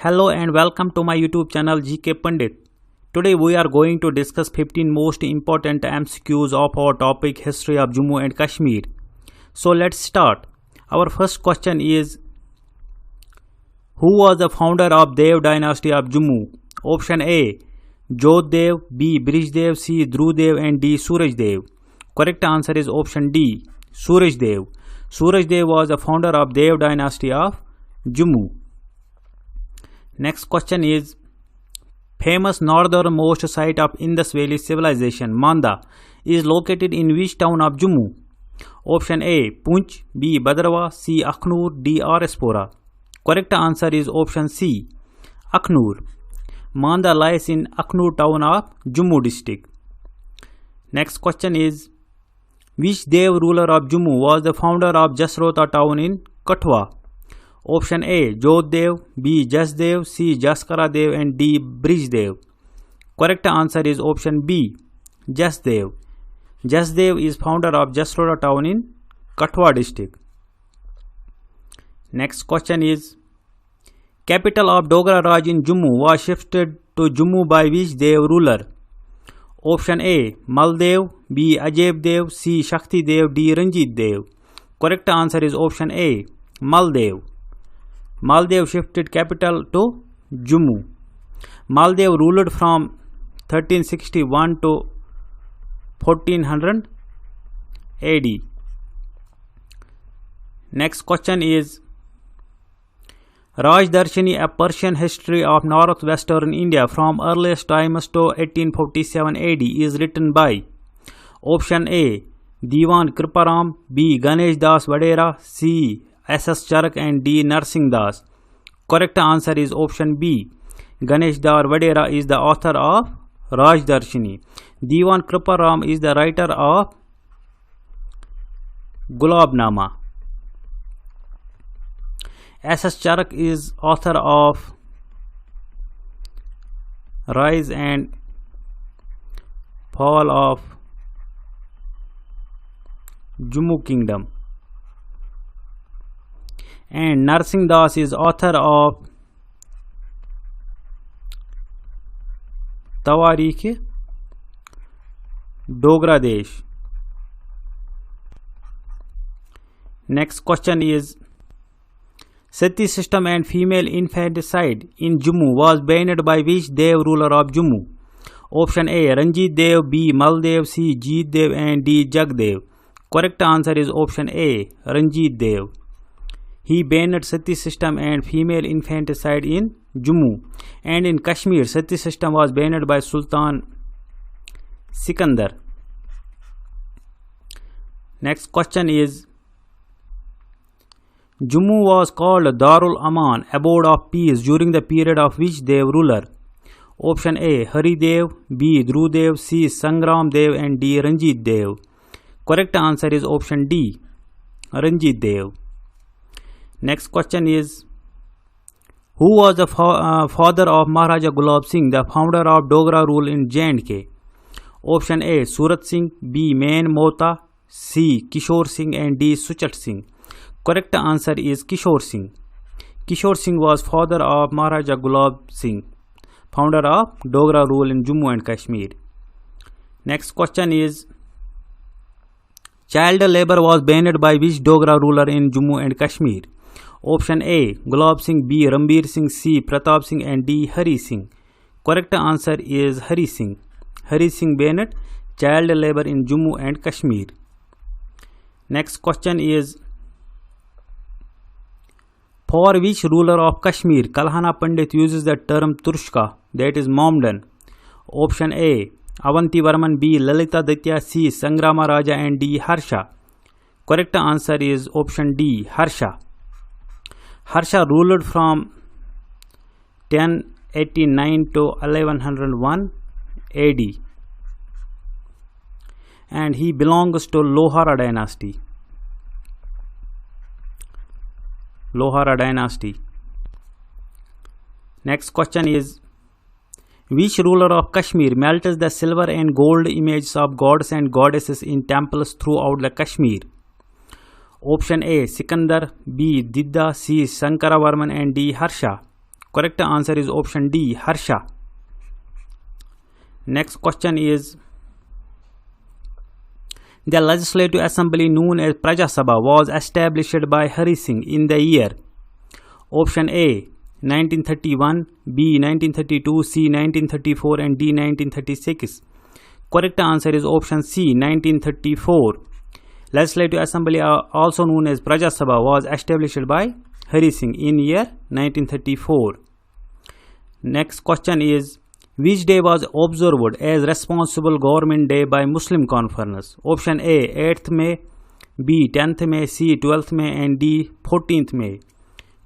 Hello and welcome to my YouTube channel GK Pandit. Today we are going to discuss 15 most important MCQs of our topic history of Jammu and Kashmir. So let's start. Our first question is, who was the founder of Dev dynasty of Jammu? Option A, Jodh Dev, B, Brij Dev, C, Dhruv Dev and D, Suraj Dev. Correct answer is option D, Suraj Dev. Suraj Dev was the founder of Dev dynasty of Jammu. Next question is, famous northernmost site of Indus Valley civilization, Manda, is located in which town of Jammu? Option A, Poonch, B, Bhadrawa, C, Akhnur, D, Araspora. Correct answer is option C, Akhnur. Manda lies in Akhnur town of Jammu district. Next question is, which Dev ruler of Jammu was the founder of Jasrota town in Kathua? Option A, Jodh Dev, B, Jasdev, C, Jaskara Dev and D, Brij Dev. Correct answer is option B, Jasdev. Jasdev is founder of Jasrota town in Kathua district. Next question is, capital of Dogra Raj in Jammu was shifted to Jammu by which Dev ruler? Option A, Maldev, B, Ajeb Dev, C, Shakti Dev, D, Ranjit Dev. Correct answer is option A, Maldev. Maldev shifted capital to Jammu. Maldev ruled from 1361 to 1400 AD. Next question is, Rajdarshani, a Persian history of northwestern India from earliest times to 1847 AD, is written by option A, Diwan Kriparam, B, Ganesh Das Vadera, C, S.S. Charak and D, Narsingh Das. Correct answer is option B, Ganesh Das Vadera is the author of Rajdarshani. Diwan Kriparam is the writer of Gulab. S.S. Charak is author of Rise and Fall of Jammu Kingdom. And Narsingh Das is author of Tawarikh Dogra Desh. Next question is, Sati system and female infanticide in Jammu was banned by which Dev ruler of Jammu? Option A, Ranjit Dev, B, Maldev, C, Jeet Dev and D, Jagdev. Correct answer is option A, Ranjit Dev. He banned Sati system and female infanticide in Jammu. And in Kashmir, Sati system was banned by Sultan Sikandar. Next question is, Jammu was called Darul-aman, abode of peace, during the period of which Dev ruler? Option A, Hari Dev, B, Dhruv Dev, C, Sangram Dev and D, Ranjit Dev. Correct answer is option D, Ranjit Dev. Next question is, who was the father of Maharaja Gulab Singh, the founder of Dogra rule in Jandk? Option A, Surat Singh, B, Main Mota, C, Kishore Singh and D, Suchat Singh. Correct answer is Kishore Singh. Kishore Singh was father of Maharaja Gulab Singh, founder of Dogra rule in Jammu and Kashmir. Next question is, child labor was banned by which Dogra ruler in Jammu and Kashmir? Option A, Gulab Singh, B, Rambir Singh, C, Pratap Singh and D, Hari Singh. Correct answer is Hari Singh. Hari Singh banned child labor in Jammu and Kashmir. Next question is, for which ruler of Kashmir Kalhana Pandit uses the term Tarushka, that is Momdan? Option A, Avanti Varman, B, Lalita Ditya, C, Sangrama Raja and D, Harsha. Correct answer is option D, Harsha. Harsha ruled from 1089 to 1101 AD and he belongs to Lohara dynasty. Next question is, which ruler of Kashmir melted the silver and gold images of gods and goddesses in temples throughout the Kashmir? Option A, Sikandar, B, Didda, C, Sankaravarman and D, Harsha. Correct answer is option D, Harsha. Next question is, the legislative assembly known as Praja Sabha was established by Hari Singh in the year. Option A 1931, B 1932, C 1934 and D 1936. Correct answer is option C, 1934. Legislative Assembly, also known as Praja Sabha, was established by Hari Singh in year 1934. Next question is, which day was observed as responsible government day by Muslim Conference? Option A 8th May, B 10th May, C 12th May and D 14th May.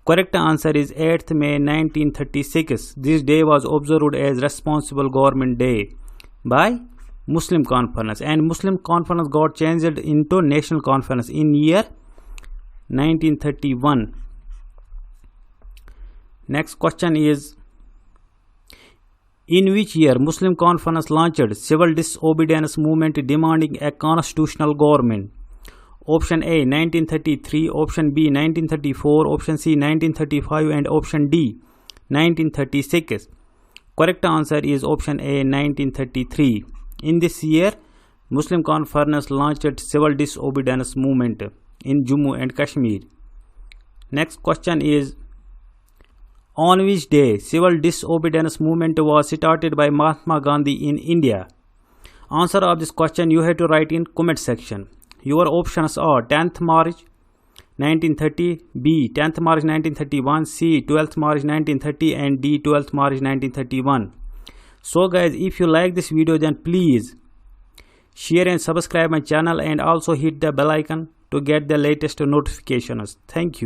Correct answer is 8th May 1936. This day was observed as responsible government day by Muslim Conference, and Muslim Conference got changed into National Conference in year 1931. Next question is, in which year Muslim Conference launched civil disobedience movement demanding a constitutional government? Option A 1933, option B 1934, option C 1935 and option D 1936. Correct answer is option A 1933. In this year, Muslim Conference launched civil disobedience movement in Jammu and Kashmir. Next question is, on which day civil disobedience movement was started by Mahatma Gandhi in India? Answer of this question you have to write in comment section. Your options are 10th March 1930, B 10th March 1931, C 12th March 1930 and D 12th March 1931. So guys, if you like this video, then please share and subscribe my channel and also hit the bell icon to get the latest notifications. Thank you.